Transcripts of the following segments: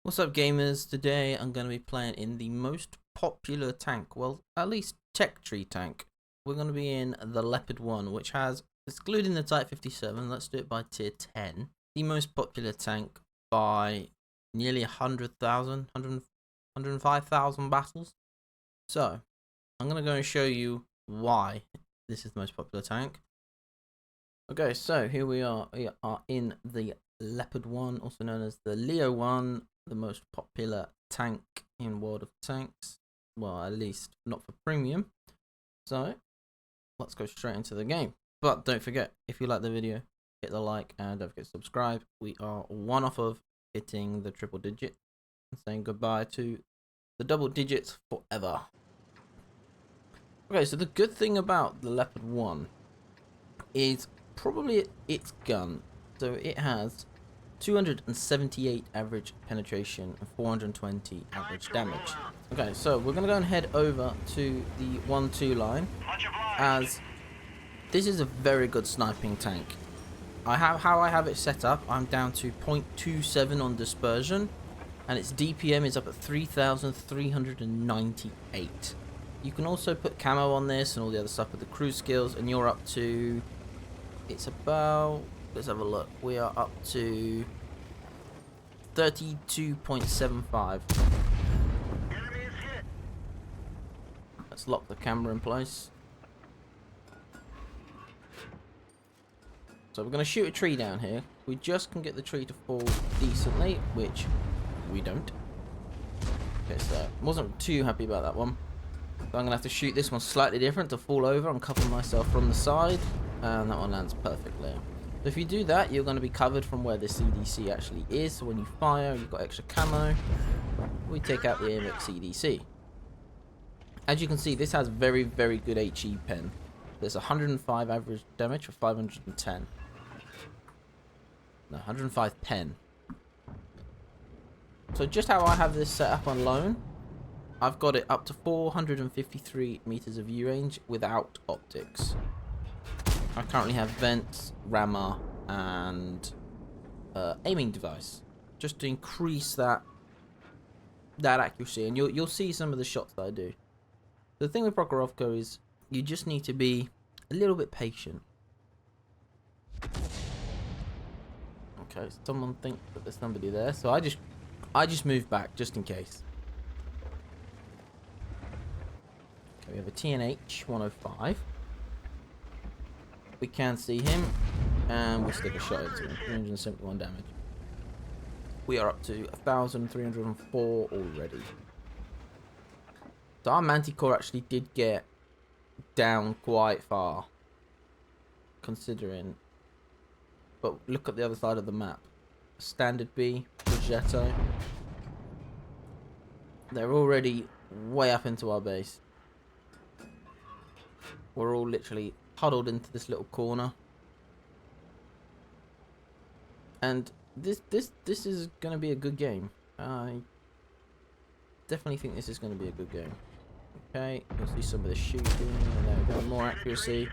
What's up, gamers? Today I'm going to be playing in the most popular tank, well, at least tech tree tank. We're going to be in the Leopard 1, which has, excluding the Type 57, let's do it by tier 10, the most popular tank by nearly 100,000, 105,000 battles. So, I'm going to go and show you why this is the most popular tank. Okay, so here we are in the Leopard 1, also known as the Leo 1, the most popular tank in World of Tanks. Well, at least not for premium. So, let's go straight into the game. But don't forget, if you like the video, hit the like and don't forget to subscribe. We are one off of hitting the triple digit and saying goodbye to the double digits forever. Okay, so the good thing about the Leopard 1 is probably its gun. So it has 278 average penetration and 420 average damage. Okay, so we're going to go and head over to the 1-2 line, as this is a very good sniping tank. How I have it set up, I'm down to 0.27 on dispersion, and its DPM is up at 3,398. You can also put camo on this and all the other stuff with the cruise skills, and you're up to, it's about, let's have a look, we are up to 32.75. Let's lock the camera in place. So we're going to shoot a tree down here. We just can get the tree to fall decently, which we don't. Okay, so wasn't too happy about that one. So I'm going to have to shoot this one slightly different to fall over and cover myself from the side. And that one lands perfectly. So if you do that, you're going to be covered from where the CDC actually is. So when you fire, you've got extra camo. We take out the AMX CDC. As you can see, this has very, very good HE pen. There's 105 average damage for 510. No, 105 pen. So just how I have this set up on loan, I've got it up to 453 meters of view range without optics. I currently have vents, rammer, and aiming device, just to increase that accuracy, and you'll see some of the shots that I do. The thing with prokhorovka is you just need to be a little bit patient. Okay, someone thinks that there's somebody there, so I just move back just in case. Okay, we have a TNH 105. We can see him, and we stick a shot into him. 371 damage. We are up to 1,304 already. So our Manticore actually did get down quite far, considering. But look at the other side of the map. Standard B, Progetto. They're already way up into our base. We're all literally huddled into this little corner, and this is going to be a good game. I definitely think this is going to be a good game. Okay, you'll see some of the shooting, and there we go, more accuracy.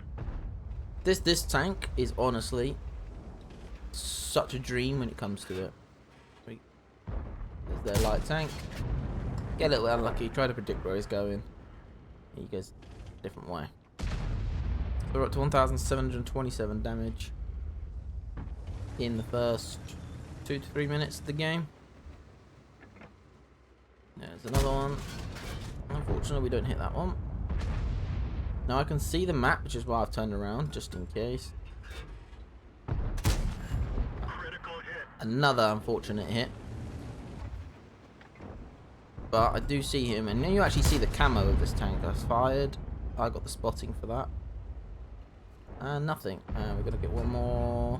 This tank is honestly such a dream when it comes to it. There's their light tank. Get a little unlucky, try to predict where he's going. He goes a different way. We're up to 1,727 damage in the first 2 to 3 minutes of the game. There's another one. Unfortunately, we don't hit that one. Now I can see the map, which is why I've turned around, just in case. Another unfortunate hit. But I do see him, and then you actually see the camo of this tank. I fired. I got the spotting for that. And nothing. And we're going to get one more.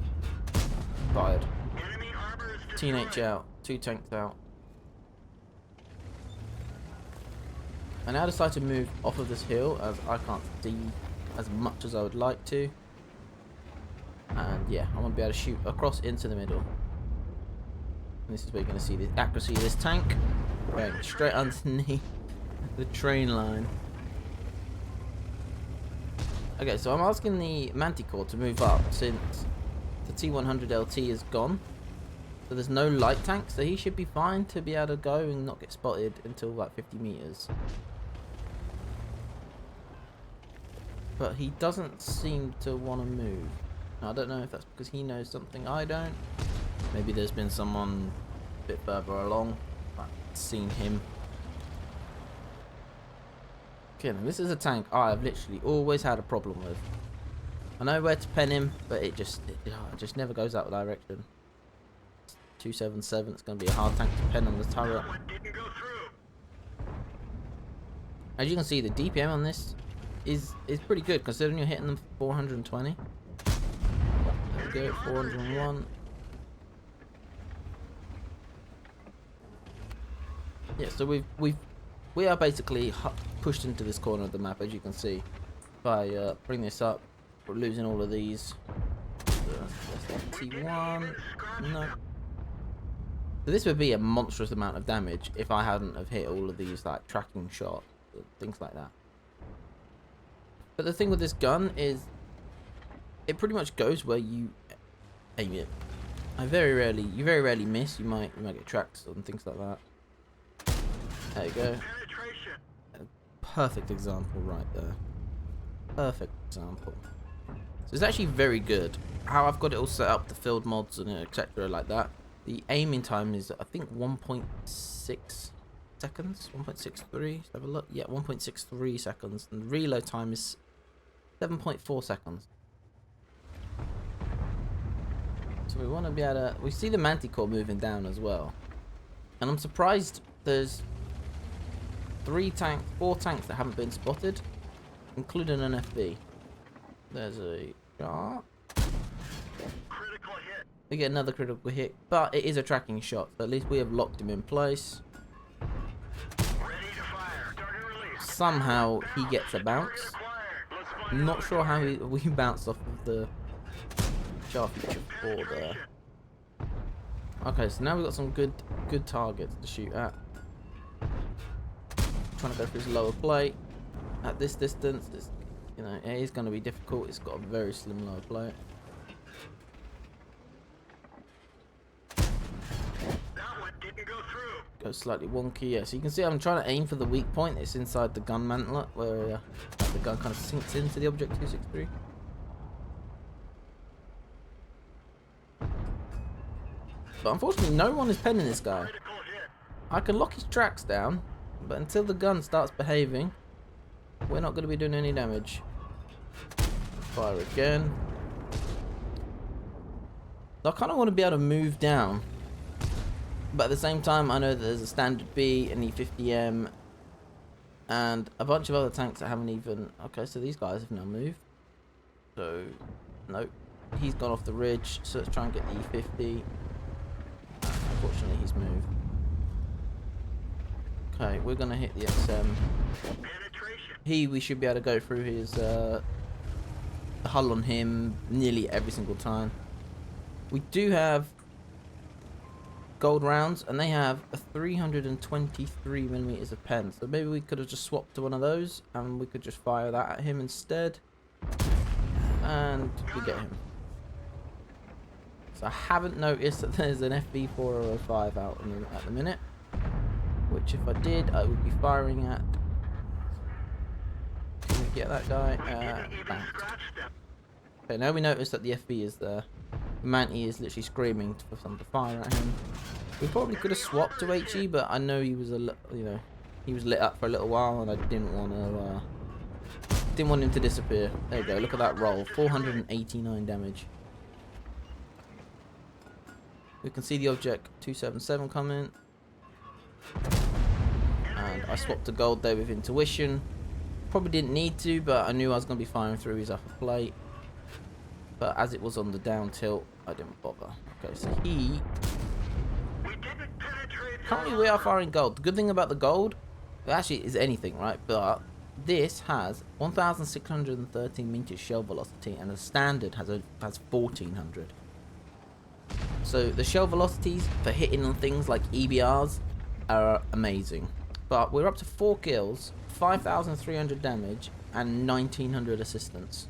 Fired. TNH out. 2 tanks out. I now decide to move off of this hill, as I can't see as much as I would like to. And yeah, I want to be able to shoot across into the middle. And this is where you're going to see the accuracy of this tank. Going straight underneath the train line. Okay, so I'm asking the Manticore to move up since the T100 LT is gone. So there's no light tank, so he should be fine to be able to go and not get spotted until like 50 meters. But he doesn't seem to want to move. Now, I don't know if that's because he knows something I don't. Maybe there's been someone a bit further along. I've seen him. Okay, now this is a tank I've literally always had a problem with. I know where to pen him, but it just never goes that direction. 277, it's going to be a hard tank to pen on the turret. As you can see, the DPM on this is pretty good considering you're hitting them for 420. There we go, 401. Yeah, so we are basically pushed into this corner of the map, as you can see. By bringing this up, we're losing all of these. T1, no. So this would be a monstrous amount of damage if I hadn't have hit all of these like tracking shots, things like that. But the thing with this gun is, it pretty much goes where you aim it. You very rarely miss. You might get tracks and things like that. There you go. A perfect example right there. Perfect example. So it's actually very good. How I've got it all set up, the field mods and etc. like that. The aiming time is, I think, 1.6 seconds. 1.63. Let's have a look. Yeah, 1.63 seconds. And the reload time is 7.4 seconds. So we want to be able to... We see the Manticore moving down as well. And I'm surprised there's 4 tanks that haven't been spotted, including an FB. There's a shot. We get another critical hit, but it is a tracking shot, so at least we have locked him in place. Somehow he gets a bounce. Not sure how we bounced off of the Char feature 4 there. Okay, so now we've got some good targets to shoot at. Trying to go for his lower plate. At this distance, you know, it is going to be difficult. It's got a very slim lower plate. Go slightly wonky, yeah. So you can see I'm trying to aim for the weak point. It's inside the gun mantlet where the gun kind of sinks into the object 263. But unfortunately, no one is penning this guy. I can lock his tracks down, but until the gun starts behaving, we're not going to be doing any damage. Fire again. So I kind of want to be able to move down. But at the same time, I know that there's a standard B, an E50M, and a bunch of other tanks that haven't even... Okay, so these guys have now moved. So, nope. He's gone off the ridge, so let's try and get the E50. Unfortunately, he's moved. Okay, we're going to hit the XM. We should be able to go through his hull on him nearly every single time. We do have gold rounds, and they have a 323 millimeters of pen, so maybe we could have just swapped to one of those and we could just fire that at him instead, and we get him. So I haven't noticed that there's an FB405 out at the minute, which if I did I would be firing at. Can we get that guy? Bang. Okay, now we notice that the FB is there. The Manti is literally screaming for someone to fire at him. We probably could have swapped to HE, but I know he was he was lit up for a little while, and I didn't want him to disappear. There you go. Look at that roll. 489 damage. We can see the object 277 coming, and I swapped to gold there with intuition. Probably didn't need to, but I knew I was going to be firing through his upper plate. But as it was on the down tilt, I didn't bother. Okay, so currently we are firing gold. The good thing about the gold, it actually is anything, right? But this has 1,613 meters shell velocity, and the standard has 1,400. So the shell velocities for hitting on things like EBRs are amazing. But we're up to 4 kills, 5,300 damage, and 1,900 assistance.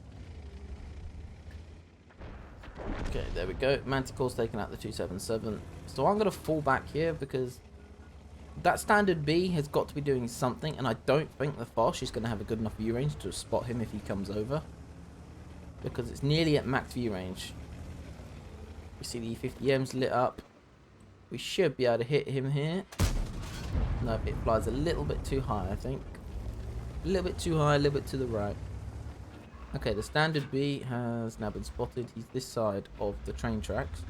Okay, there we go. Manticore's taken out the 277. So I'm going to fall back here because that standard B has got to be doing something, and I don't think the Foch is going to have a good enough view range to spot him if he comes over, because it's nearly at max view range. We see the E50M's lit up. We should be able to hit him here. No, it flies a little bit too high, I think. A little bit too high, a little bit to the right. Okay, the standard B has now been spotted. He's this side of the train tracks.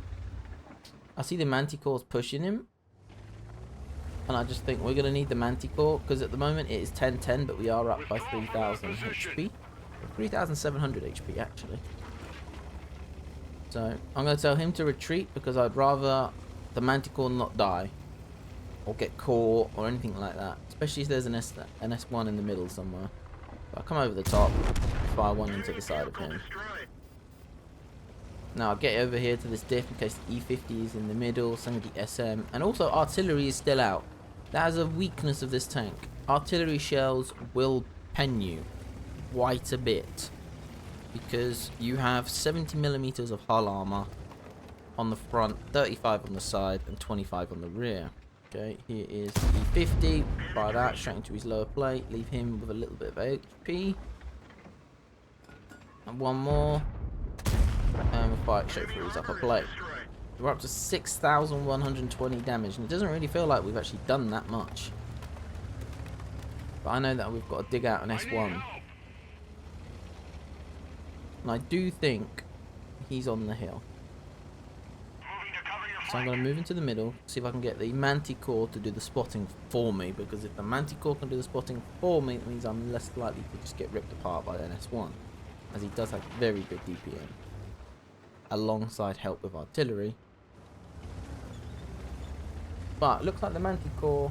I see the Manticore's pushing him. And I just think we're going to need the Manticore, because at the moment it is 1010, but we are up by 3,000 HP. 3,700 HP, actually. So, I'm going to tell him to retreat, because I'd rather the Manticore not die. Or get caught, or anything like that. Especially if there's an S1 in the middle somewhere. So I'll come over the top, fire one into the side of him. Now I'll get over here to this diff in case the E50 is in the middle, some of the SM, and also artillery is still out. That is a weakness of this tank. Artillery shells will pen you quite a bit, because you have 70mm of hull armor on the front, 35 on the side, and 25 on the rear. Okay, here is the E50. Fire that straight into his lower plate, leave him with a little bit of HP. And one more. And we'll fire it straight through his upper plate. We're up to 6,120 damage, and it doesn't really feel like we've actually done that much. But I know that we've got to dig out an S1. And I do think he's on the hill. So I'm going to move into the middle, see if I can get the Manticore to do the spotting for me, because if the Manticore can do the spotting for me, it means I'm less likely to just get ripped apart by an S1, as he does have very good DPM, alongside help with artillery. But looks like the Manticore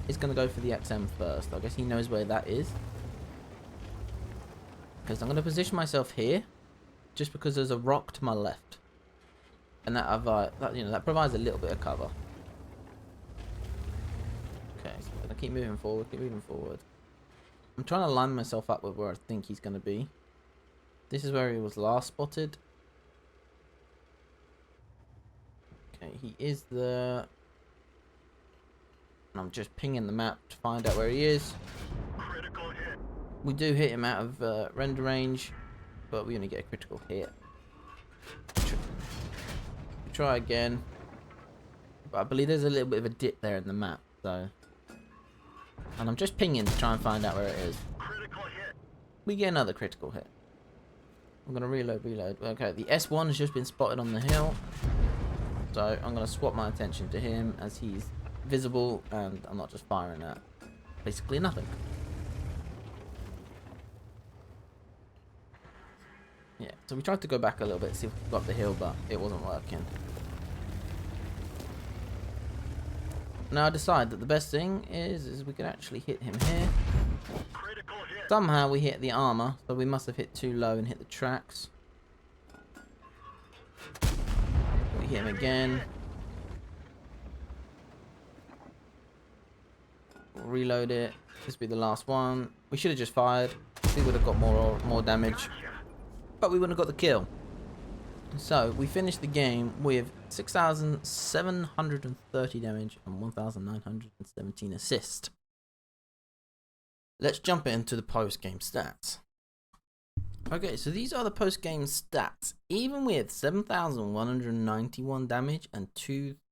is going to go for the XM first. I guess he knows where that is. Because I'm going to position myself here, just because there's a rock to my left. And that provides a little bit of cover. Okay, so I'm gonna keep moving forward, I'm trying to line myself up with where I think he's gonna be. This is where he was last spotted. Okay, he is there. And I'm just pinging the map to find out where he is. Critical hit. We do hit him out of render range, but we only get a critical hit. Try again, but I believe there's a little bit of a dip there in the map, so, and I'm just pinging to try and find out where it is. We get another critical hit. I'm gonna reload. Okay, the S1 has just been spotted on the hill, so I'm gonna swap my attention to him as he's visible, and I'm not just firing at basically nothing. Yeah, so we tried to go back a little bit, see if we could go up the hill, but it wasn't working. Now I decide that the best thing is we can actually hit him here. Somehow we hit the armor, so we must have hit too low and hit the tracks. We hit him again. We'll reload it. This will be the last one. We should have just fired. We would have got more damage. But we wouldn't have got the kill. So we finished the game with 6,730 damage and 1,917 assist. Let's jump into the post-game stats. Okay, so these are the post-game stats. Even with 7,191 damage and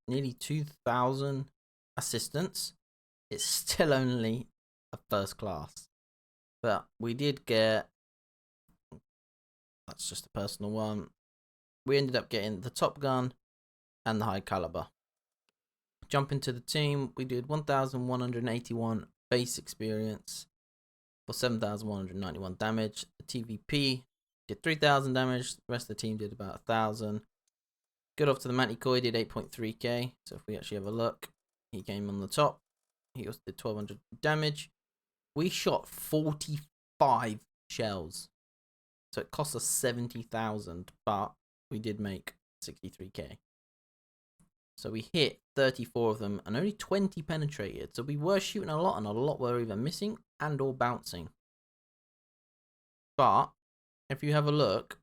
nearly 2,000 assistance, it's still only a first class. But we did get, that's just a personal one, we ended up getting the Top Gun and the High Caliber. Jump into the team, we did 1,181 base experience for 7,191 damage. The TVP did 3,000 damage, the rest of the team did about 1,000. Good off to the Manticore, did 8.3k, so if we actually have a look, he came on the top. He also did 1,200 damage. We shot 45 shells. So it cost us 70,000, but we did make 63k. So we hit 34 of them and only 20 penetrated. So we were shooting a lot, and a lot were either missing and or bouncing. But if you have a look,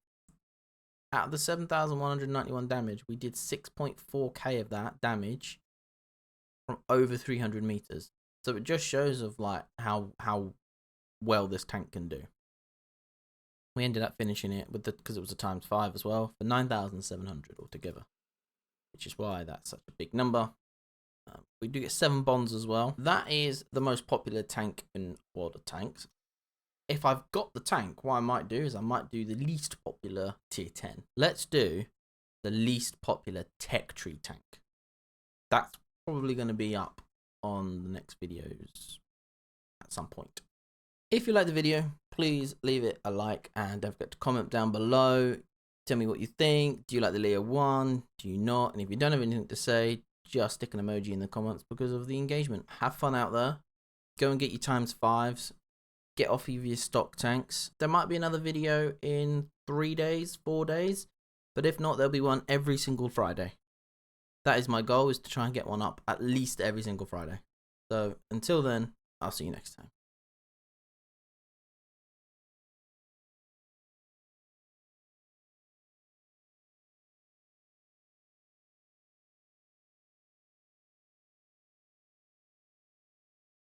out of the 7,191 damage, we did 6.4k of that damage from over 300 meters. So it just shows of like how well this tank can do. We ended up finishing it with because it was a ×5 as well, for 9,700 altogether, which is why that's such a big number. We do get 7 bonds as well. That is the most popular tank in World of Tanks. If I've got the tank, what I might do is I might do the least popular tier 10. Let's do the least popular tech tree tank. That's probably going to be up on the next videos at some point. If you like the video, please leave it a like and don't forget to comment down below. Tell me what you think. Do you like the Leo 1? Do you not? And if you don't have anything to say, just stick an emoji in the comments because of the engagement. Have fun out there. Go and get your ×5s. Get off of your stock tanks. There might be another video in 3 days, 4 days. But if not, there'll be one every single Friday. That is my goal, is to try and get one up at least every single Friday. So until then, I'll see you next time.